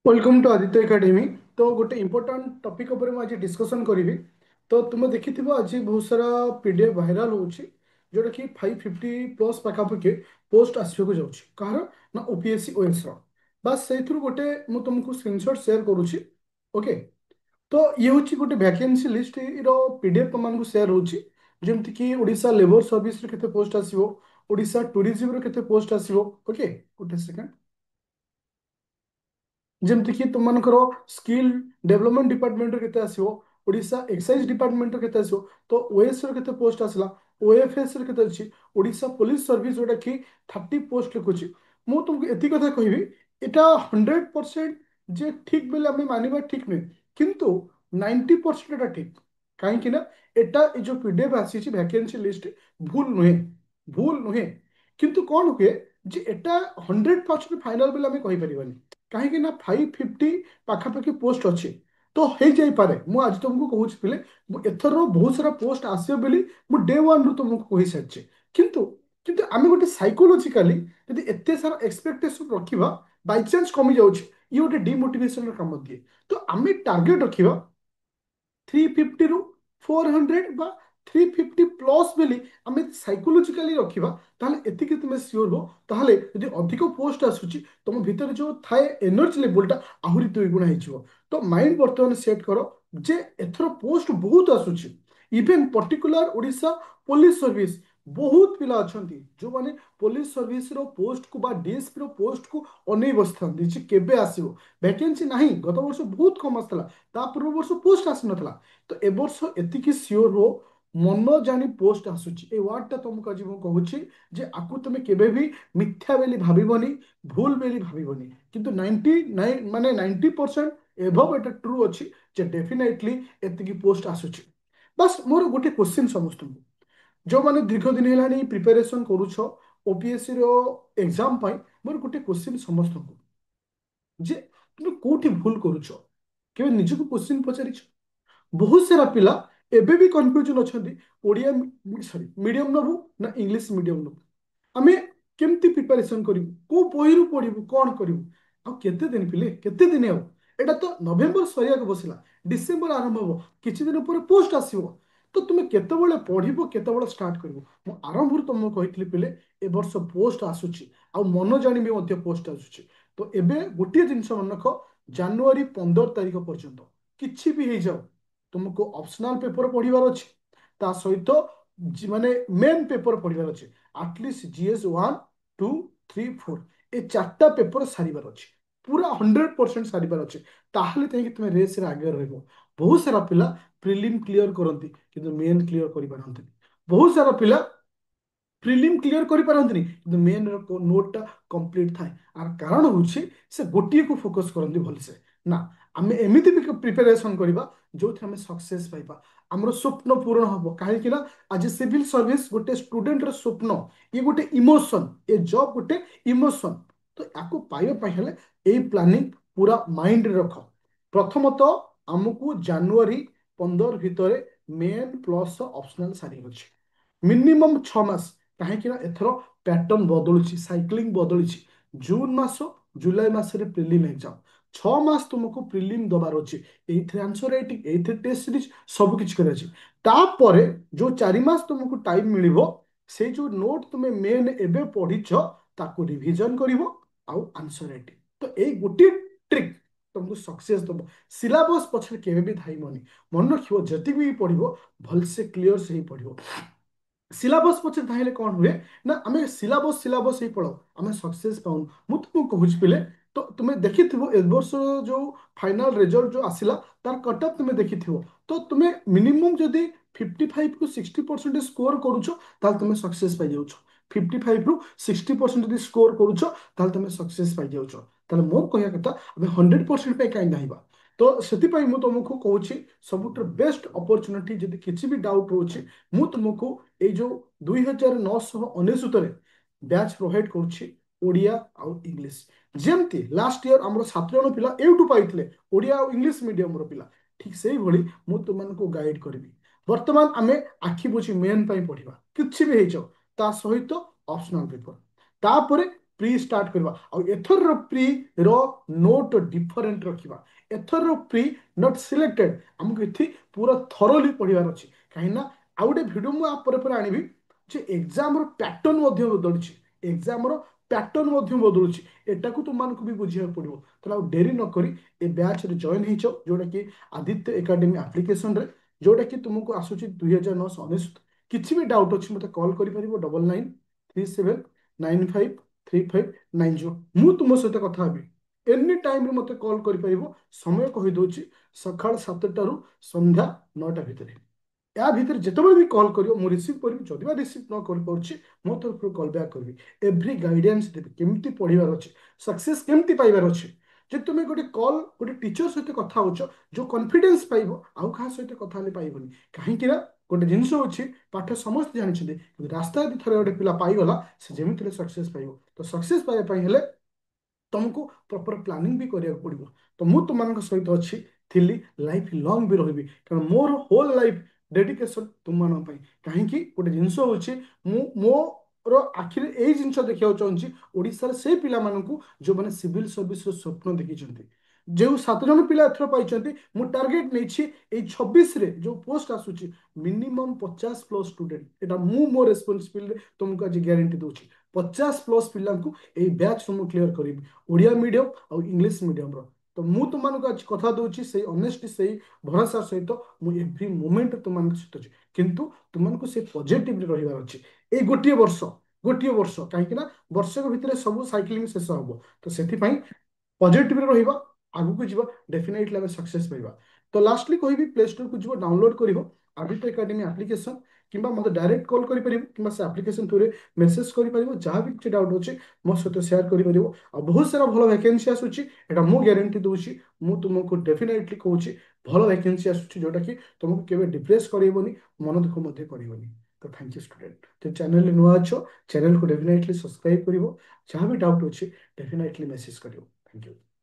Welcome to Aditya academy. तो गोटे important topic ऊपर मैं आज डिस्कशन करी। तो तुम देखि आज बहुत सारा पीडीएफ वायरल होची जोटा कि 550 प्लस पाखापाखि पोस्ट आसवाक जाऊँ कहार ना ओपीएससी ओएस बस से गोटे मुझे तुमको स्क्रीनशॉट शेयर करुच्ची। ओके। तो ये हूँ गोटे वैकेंसी लिस्ट पीडीएफ तुमको शेयर होची जमती कि ओडिशा लेबर सर्विस केते पोस्ट आसीबो, ओडिशा टूरिज्म रो केते पोस्ट आसीबो। ओके, गोटे सेकंड। जमती तुमको स्किल डेवलपमेंट डिपार्टमेंट केते आसीबो, ओडिशा एक्साइज डिपार्टमेंट केते आसीबो। तो ओएस रो केते पोस्ट आसला, ओएफएस रो केते अछि, ओडिशा पुलिस सर्विस जोटा कि 30 पोस्ट लिखुची। मु तुमको एति कथा कहबी एटा 100% जे ठीक बेले आमे मानिबा ठीक नै, किंतु 90% एटा ठीक। काहे कि ना एटा ए जो पीडीएफ आसी छि वैकेंसी लिस्ट भूल नुहे, भूल नुहे। किंतु कौन हुए जे एटा 100% फाइनल बेले आमे कहि परिबानी। कहीं ना 550 पाखापाखि पोस्ट अच्छे। तो हो जाइपे मुझे तुमको कहूँ पिले एथर बहुत सारा पोस्ट आसो बोली डे वन रु तुमको कही सारी। किंतु किंतु आम गोटे साइकोलोजिकाली यदि एत सारा एक्सपेक्टेशन रखा बाई चान्स कमी जाऊँ ये गोटे डिमोटिवेशन काम दिए। तो आम टार्गेट रखा 350 रु 400 बा 350 प्लस बोली आम साइकोलोजिकाली रखा ताहले एतिके तुम सियोर हो। ताहले यदि अधिक पोस्ट आसुची तुम भीतर जो थाए एनर्जी लेवलटा आहुरी 2 गुणा हो। तो माइंड बर्तमान सेट करो जे एथर पोस्ट बहुत आसुची। Even particular Odisha police service बहुत पिला अछंती जो माने पुलिस सर्विस रो पोस्ट को बा डीएसपी रो पोस्ट को अनै बसथांती जे केबे आसीबो। वैकेंसी नाही, गत वर्ष बहुत कम आसला, ता पूर्व वर्ष पोस्ट आसी नथला। तो ए वर्ष एतिकी सियोर हो मन जानी पोस्ट आसुची। ए वर्डटा तुमको आज मु कहूची जे आकु तुमे केबे भी मिथ्या बेली भाबिबनी, भूल बेली भाबिबनी। किंतु 99 माने 90% एभव एटा ट्रू अछि जे डेफिनेटली एतिकी पोस्ट आसुची। बस मोर गोटे क्वेश्चन समस्त जो माने दीर्घ दिन हेलानी प्रिपरेशन करूछ ओपीएससी रो एग्जाम पाई, मोर गोटे क्वेश्चन समस्त को जे तुम कोठी भूल करूछ केबे निजको क्वेश्चन पचारिछ। बहुत सारा पिला एबे भी कंफ्यूजन अछंती ओडिया सॉरी मीडियम नबु ना इंग्लिश मीडियम नबु, आमे केमती प्रिपरेशन करिवु, को बहिरु पढिवु, कोन करिवु। आ केते दिन पिले केते दिन आउ एटा तो नवेम्बर सरिया के बसिला, डिसेंबर आरंभ हो, किछि दिन पर पोस्ट आसीबो। तो तुमे केतेबेले पढिबो, केतेबेले स्टार्ट करिवो। मु आरंभରୁ तुमको कहितली पिले ए वर्ष पोस्ट आसुची आ मन जानि भी मध्य पोस्ट आसुची। तो एबे गोटे जिंस मन रख, जनवरी 15 तारिख पर्यंत किछि भी हे जाओ तुमको ऑप्शनल पेपर पढ़िबार अछि, ता सहित माने मेन पेपर पढ़िबार अछि। एटलिस्ट जीएस 1 2 3 4 ए चारटा पेपर सारिबार अछि, पूरा 100% सारिबार अछि। ताहले तैकि तुम रेस रे आगे रहबो। बहुत सारा पिला प्रिलिम क्लियर करंती किंतु मेन क्लियर करि पारंती। बहुत सारा पिला प्रिलिम क्लियर करि पारंती किंतु मेन रो नोट टा कंप्लीट थाए। आर कारण होछि से गोटिए को फोकस करंती भलसे ना। आमे एमिति भी प्रिपरेशन करिबा जो थे हमें सक्सेस पाइबा, हमरो स्वप्न पूर्ण हबो। काहे कि ना आज सिविल सर्विस गोटे स्टूडेंट रो स्वप्न, ये गोटे इमोशन, ए जॉब गोटे इमोशन। तो याको पाइबा पाइ हेले ए प्लानिंग पूरा माइंड रे रख। प्रथमतः आमको जनवरी 15 भितर मेन प्लस ऑप्शनल सारी अछि मिनिमम 6 मास। कहीं एथर पैटर्न बदलुची, साइक्लिंग बदलुची। जून मास जुलाई मासरे प्रिलिम एग्जाम, 6 मास तुमको प्रिलिम दबार अच्छे। एइथे आंसर राइटिंग, एइथे टेस्ट सीरीज सब किछि करे अछि। तापरे जो 4 मास तुमको टाइम मिलिबो, से जो नोट तुमे मेन एबे पढ़िछ ताको रिवीजन करिवो आउ आंसर राइटिंग। तो ए गोटे ट्रिक तुमको सक्सेस दबो। सिलेबस पछरे केबे भी धाइमनी, मन रखिबो जति भी पढ़िबो भलसे क्लियर से ही पढ़िबो। सिलेबस पछे धाइले कौन हुए ना आमे सिलेबस सिलेबस ही पढ़ो, आमे सक्सेस पाउन। मु तुमको कहूछ पिले तो तुम्हें देखिथिबो ए वर्ष जो फाइनल रिजल्ट जो आसिला तार कट ऑफ तुम्हें देखिथिबो। तो तुम्हें मिनिमम जदि 55 टू 60% स्कोर करूछ ताल तुम्हें सक्सेस पाइ जाउछ। 55 रु 60% जदि स्कोर करूछ ताल तुम्हें सक्सेस पाइ जाउछ। ताले मोर कहया कथा आमे 100% पे काई नाहिबा। तो सेतिपाई मु तुमको कहूछि सबुठ बेस्ट अपॉर्चुनिटी जदि किछि भी डाउट होछि मु तुमको ए जो 2999 बैच प्रोवाइड करुछि ओडिया आउ इंग्लिश। जेमती लास्ट ईयर हमरो 7 जण पिला एउटु पाइथिले ओडिया आउ इंग्लिश मीडियम रो पिला, ठीक सेही भली मु तुमनको गाइड करबी। वर्तमान आमे आखि बुझी मेन पाई पढ़िबा, किछि भी हे जाओ ता सहित ऑप्शनल पेपर, तापरे ପ୍ରି ଷ୍ଟାର୍ଟ କରିବା ଆଉ ଏଥରର ପ୍ରି ର ନୋଟ୍ ଡିଫରେଣ୍ଟ ରଖିବା ଏଥରର ପ୍ରି ନଟ୍ ସିଲେକ୍ଟେଡ୍ ଆମକୁ ଏଠି ପୁରା ଥରୋଲି ପଢିବାର ଅଛି କାହିଁକି ନା ଆଉ ଗୋଟେ ଭିଡ଼ିଓ ମୁଁ ଆ ପରେ ଆଣିବି ଯେ ଏକ୍ଜାମର ପ୍ୟାଟର୍ନ ମଧ୍ୟ ବଦଳୁଛି ଏକ୍ଜାମର ପ୍ୟାଟର୍ନ ମଧ୍ୟ ବଦଳୁଛି ଏଟାକୁ ତୁମମାନଙ୍କୁ ବି ବୁଝିବାକୁ ପଡିବ ତାହେଲେ ଆଉ ଡେରି ନକରି ଏ ବ୍ୟାଚରେ ଜଏନ୍ ହେଇଛ ଯୋଉଟାକି ଆଦିତ୍ୟ ଏକାଡେମୀ ଆପ୍ଲିକେସନରେ ଯୋଉଟାକି ତୁମକୁ ଆସୁଛି 2009 କିଛି ବି ଡାଉଟ୍ ଅଛି ମୋତେ କଲ୍ କରିପାରିବ 9937953590 ମୁଁ ତୁମ ସହିତ କଥା ହେବି ଏନି ଟାଇମରେ ମୋତେ କଲ୍ କରିପାରିବ ସମୟ କହିଦେଉଛି ସକାଳ 7ଟାରୁ ସନ୍ଧ୍ୟା 9ଟା ଭିତରେ ୟା ଭିତରେ ଯେତେବେଳେ ବି କଲ୍ କରିବ ମୁଁ ରିସିଭ୍ କରିବି ଯଦି ବା ରିସିଭ୍ ନ କରିପାରୁଛି ମୋ ତରଫରୁ କଲ୍ ବ୍ୟାକ୍ କରିବି ଏଭ୍ରି ଗାଇଡାନ୍ସ ଦେବି କେମିତି ପଢିବାର ଅଛି ସକ୍ସେସ୍ କେମିତି ପାଇବାର ଅଛି ଯେ ତୁମେ ଗୋଟେ କଲ୍ ଗୋଟେ ଟିଚର ସହିତ କଥା ହଉଛ ଯୋଉ କନଫିଡେନ୍ସ ପାଇବ ଆଉ କାହା ସହିତ କଥା ହେଲେ ପାଇବନି କାହିଁକି ନା ଗୋଟେ ଜିନିଷ ଅଛି ପାଠ ସମସ୍ତେ ଜାଣିଛନ୍ତି କିନ୍ତୁ ରାସ୍ତା ଯଦି ଥରେ ଗୋଟେ ପିଲା ପାଇଗଲା ସେ ଯେମିତି ହେଲେ ସକ୍ସେସ୍ ପାଇବ ତ ସକ୍ସେସ୍ ପାଇବା ପାଇଁ ହେଲେ ତମକୁ ପ୍ରପର ପ୍ଲାନିଂ ବି କରିବାକୁ ପଡିବ ତ ମୁଁ ତୁମମାନଙ୍କ ସହିତ ଅଛି ଥିଲି ଲାଇଫ୍ ଲଙ୍ଗ ବି ରହିବି କାରଣ ମୋର ହୋଲ୍ ଲାଇଫ୍ ଡେଡିକେସନ ତୁମମାନଙ୍କ ପାଇଁ କାହିଁକି ଗୋଟେ ଜିନିଷ ହଉଛି ମୁଁ ମୋର ଆଖିରେ ଏଇ ଜିନିଷ ଦେଖିବାକୁ ଚାହୁଁଛି ଓଡ଼ିଶାର ସେଇ ପିଲାମାନଙ୍କୁ ଯୋଉମାନେ ସିଭିଲ ସର୍ଭିସର ସ୍ୱପ୍ନ ଦେଖିଛନ୍ତି ଯେଉଁ 7 ଜଣ ପିଲା ଏଥର ପାଇଛନ୍ତି ମୁଁ ଟାର୍ଗେଟ ନେଇଛି ଏଇ 26ରେ ଯୋଉ ପୋଷ୍ଟ ଆସୁଛି ମିନିମମ୍ 50+ ଷ୍ଟୁଡେଣ୍ଟ ଏଟା ମୁଁ ମୋ ରେସ୍ପନ୍ସିବିଲିଟି ତୁମକୁ ଆଜି ଗ୍ୟାରେଣ୍ଟି ଦଉଛି 50+ ପିଲାଙ୍କୁ ଏଇ ବ୍ୟାଚ୍ ମୁଁ କ୍ଲିୟର କରିବି ଓଡ଼ିଆ ମିଡ଼ିୟମ ଆଉ ଇଂଲିଶ ମିଡ଼ିୟମର ତ ମୁଁ ତୁମମାନଙ୍କୁ ଆଜି କଥା ଦଉଛି ସେଇ ଅନେଷ୍ଟି ସେଇ ଭରସା ସହିତ ମୁଁ ଏଭ୍ରି ମୋମେଣ୍ଟ ତୁମମାନଙ୍କ ସହିତ ଅଛି କିନ୍ତୁ ତୁମମାନଙ୍କୁ ସେ ପଜିଟିଭରେ ରହିବାର ଅଛି ଏଇ ଗୋଟିଏ ବର୍ଷ କାହିଁକି ନା ବର୍ଷକ ଭିତରେ ସବୁ ସାଇକ୍ଲିଂ ଶେଷ ହବ ତ ସେଥିପାଇଁ ପଜିଟିଭରେ ରହିବା ଆଗକୁ ଯିବା ଡେଫିନେଟଲି ଆମେ ସକ୍ସେସ୍ ପାଇବା ତ ଲାଷ୍ଟଲି କହିବି ପ୍ଲେ ଷ୍ଟୋରକୁ ଯିବ ଡାଉନଲୋଡ୍ କରିବ ଆଦିତ୍ୟ ଏକାଡେମୀ ଆପ୍ଲିକେସନ କିମ୍ବା ମୋତେ ଡାଇରେକ୍ଟ କଲ୍ କରିପାରିବ କିମ୍ବା ସେ ଆପ୍ଲିକେସନ ଥ୍ରୁରେ ମେସେଜ କରିପାରିବ ଯାହା ବି କିଛି ଡାଉଟ୍ ଅଛି ମୋ ସହିତ ସେୟାର କରିପାରିବ ଆଉ ବହୁତ ସାରା ଭଲ ଭ୍ୟାକେନ୍ସି ଆସୁଛି ଏଟା ମୁଁ ଗ୍ୟାରେଣ୍ଟି ଦଉଛି ମୁଁ ତୁମକୁ ଡେଫିନେଟଲି କହୁଛି ଭଲ ଭ୍ୟାକେନ୍ସି ଆସୁଛି ଯୋଉଟାକି ତୁମକୁ କେବେ ଡିପ୍ରେସ୍ କରିବନି ମନ ଦୁଃଖ ମଧ୍ୟ କରିବନି ତ ଥ୍ୟାଙ୍କ ୟୁ ଷ୍ଟୁଡେଣ୍ଟ ତ ଚ୍ୟାନେଲରେ ନୂଆ ଅଛ ଚ୍ୟାନେଲକୁ ଡେଫିନେଟଲି ସବସ୍କ୍ରାଇବ କରିବ ଯାହା ବି ଡାଉଟ୍ ଅଛି ଡେଫିନେଟଲି ମେସେଜ କରିବ ଥ୍ୟାଙ୍କ ୟୁ